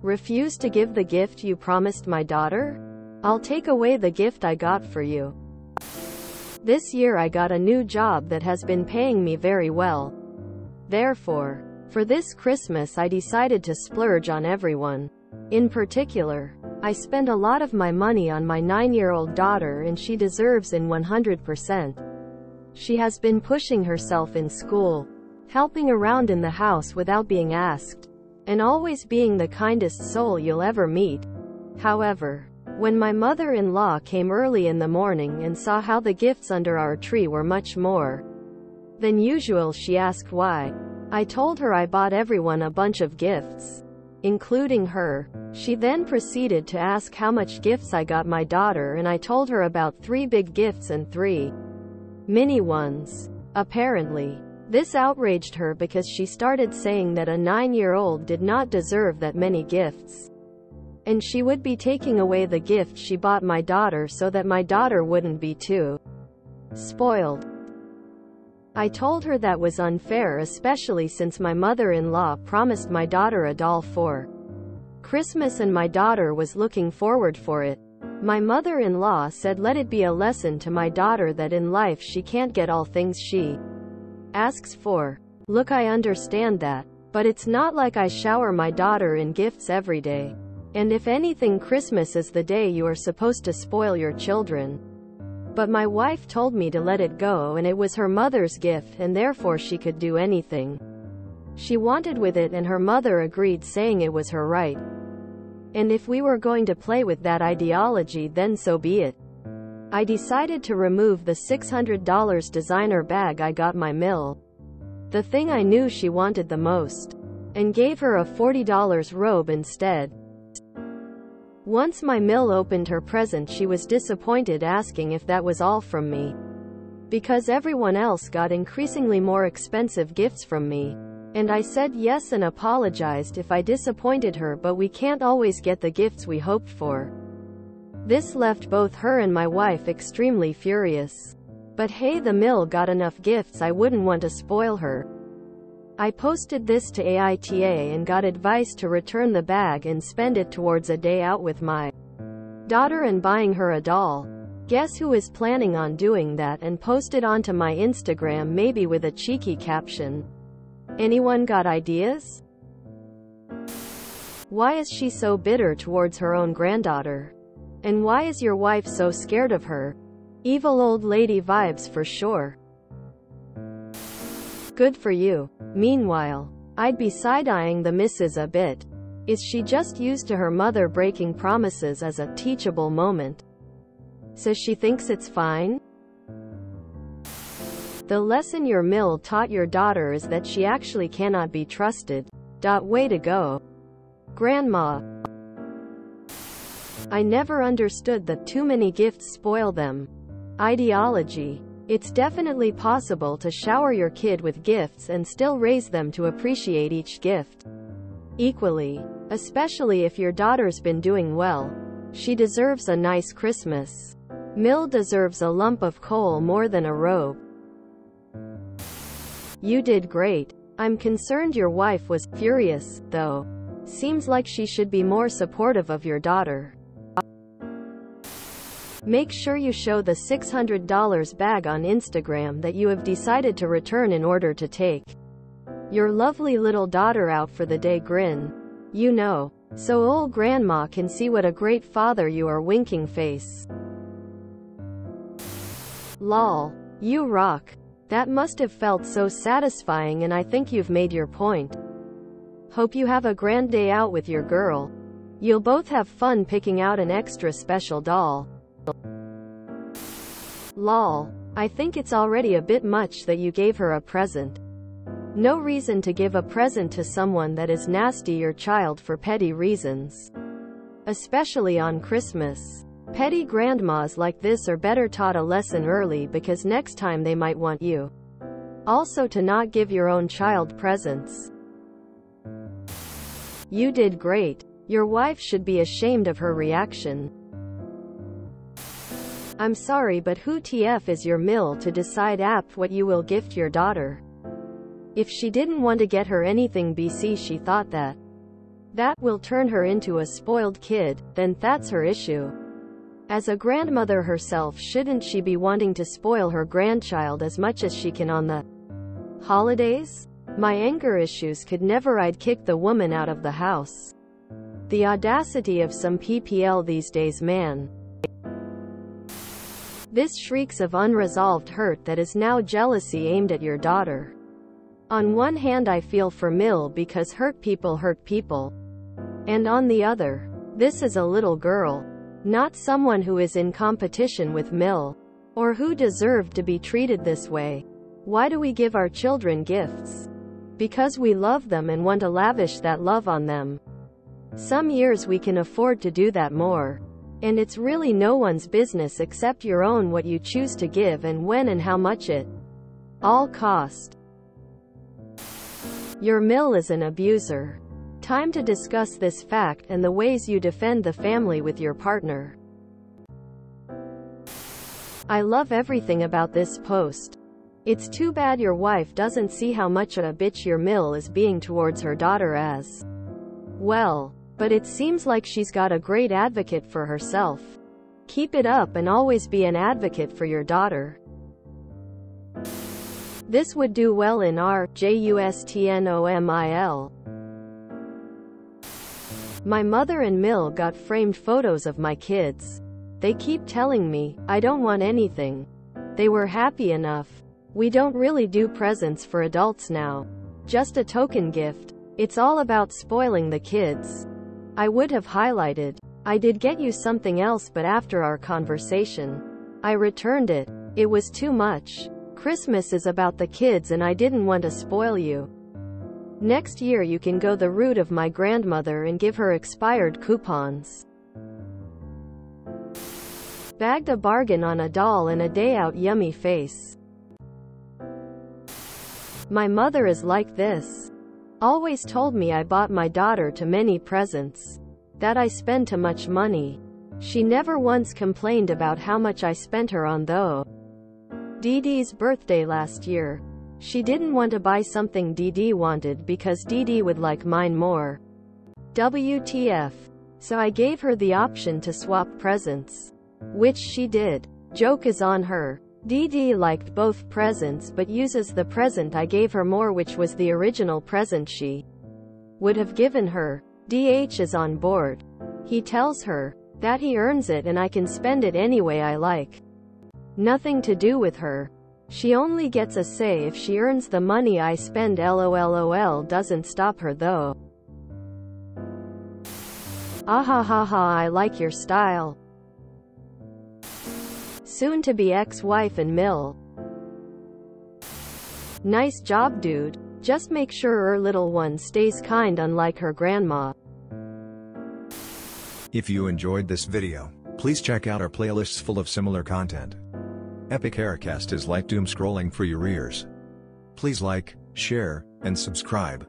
Refuse to give the gift you promised my daughter? I'll take away the gift I got for you. This year I got a new job that has been paying me very well. Therefore, for this Christmas I decided to splurge on everyone. In particular, I spend a lot of my money on my 9-year-old daughter, and she deserves it 100%. She has been pushing herself in school, helping around in the house without being asked, and always being the kindest soul you'll ever meet. However, when my mother-in-law came early in the morning and saw how the gifts under our tree were much more than usual, she asked why. I told her I bought everyone a bunch of gifts, including her. She then proceeded to ask how much gifts I got my daughter, and I told her about 3 big gifts and 3 mini ones. Apparently, this outraged her because she started saying that a 9-year-old did not deserve that many gifts, and she would be taking away the gift she bought my daughter so that my daughter wouldn't be too spoiled. I told her that was unfair, especially since my mother-in-law promised my daughter a doll for Christmas and my daughter was looking forward for it. My mother-in-law said let it be a lesson to my daughter that in life she can't get all things she asks for. Look, I understand that, but it's not like I shower my daughter in gifts every day. And if anything, Christmas is the day you are supposed to spoil your children. But my wife told me to let it go, and it was her mother's gift and therefore she could do anything she wanted with it, and her mother agreed, saying it was her right. And if we were going to play with that ideology, then so be it. I decided to remove the $600 designer bag I got my Mill, the thing I knew she wanted the most, and gave her a $40 robe instead. Once my Mill opened her present, she was disappointed, asking if that was all from me, because everyone else got increasingly more expensive gifts from me. And I said yes and apologized if I disappointed her, but we can't always get the gifts we hoped for. This left both her and my wife extremely furious. But hey, the Mill got enough gifts, I wouldn't want to spoil her. I posted this to AITA and got advice to return the bag and spend it towards a day out with my daughter and buying her a doll. Guess who is planning on doing that and post it onto my Instagram, maybe with a cheeky caption. Anyone got ideas? Why is she so bitter towards her own granddaughter? And why is your wife so scared of her? Evil old lady vibes for sure. Good for you. Meanwhile, I'd be side-eyeing the missus a bit. Is she just used to her mother breaking promises as a teachable moment? So she thinks it's fine? The lesson your Mill taught your daughter is that she actually cannot be trusted. Way to go, Grandma. I never understood the too many gifts spoil them ideology. It's definitely possible to shower your kid with gifts and still raise them to appreciate each gift equally, especially if your daughter's been doing well. She deserves a nice Christmas. Mill deserves a lump of coal more than a robe. You did great. I'm concerned your wife was furious, though. Seems like she should be more supportive of your daughter. Make sure you show the $600 bag on Instagram that you have decided to return in order to take your lovely little daughter out for the day. Grin. You know, so old grandma can see what a great father you are. Winking face. Lol. You rock. That must have felt so satisfying, and I think you've made your point. Hope you have a grand day out with your girl. You'll both have fun picking out an extra special doll. Lol. I think it's already a bit much that you gave her a present. No reason to give a present to someone that is nasty your child for petty reasons. Especially on Christmas. Petty grandmas like this are better taught a lesson early, because next time they might want you also to not give your own child presents. You did great. Your wife should be ashamed of her reaction. I'm sorry, but who TF is your Mill to decide what you will gift your daughter? If she didn't want to get her anything BC, she thought that That will turn her into a spoiled kid, then that's her issue. As a grandmother herself, shouldn't she be wanting to spoil her grandchild as much as she can on the holidays? My anger issues could never. I'd kick the woman out of the house. The audacity of some PPL these days, man. This shrieks of unresolved hurt that is now jealousy aimed at your daughter. On one hand, I feel for Mill because hurt people. And on the other, this is a little girl, not someone who is in competition with Mill, or who deserved to be treated this way. Why do we give our children gifts? Because we love them and want to lavish that love on them. Some years we can afford to do that more. And it's really no one's business except your own what you choose to give and when and how much it all cost. Your Mill is an abuser. Time to discuss this fact and the ways you defend the family with your partner. I love everything about this post. It's too bad your wife doesn't see how much of a bitch your Mill is being towards her daughter as well. But it seems like she's got a great advocate for herself. Keep it up and always be an advocate for your daughter. This would do well in our JUSTNOMIL. My mother and Mill got framed photos of my kids. They keep telling me, I don't want anything. They were happy enough. We don't really do presents for adults now. Just a token gift. It's all about spoiling the kids. I would have highlighted, I did get you something else, but after our conversation, I returned it. It was too much. Christmas is about the kids and I didn't want to spoil you. Next year you can go the route of my grandmother and give her expired coupons. Bagged a bargain on a doll and a day out, yummy face. My mother is like this. Always told me I bought my daughter too many presents. That I spend too much money. She never once complained about how much I spent her on though. Dee Dee's birthday last year. She didn't want to buy something Dee Dee wanted because Dee Dee would like mine more. WTF. So I gave her the option to swap presents. Which she did. Joke is on her. Dee Dee liked both presents but uses the present I gave her more, which was the original present she would have given her. DH is on board. He tells her that he earns it and I can spend it any way I like. Nothing to do with her. She only gets a say if she earns the money I spend. LOL doesn't stop her though. Ahahaha, I like your style. Soon to be ex-wife and Mill. Nice job, dude. Just make sure her little one stays kind, unlike her grandma. If you enjoyed this video, please check out our playlists full of similar content. Epic Aircast is like doom scrolling for your ears. Please like, share, and subscribe.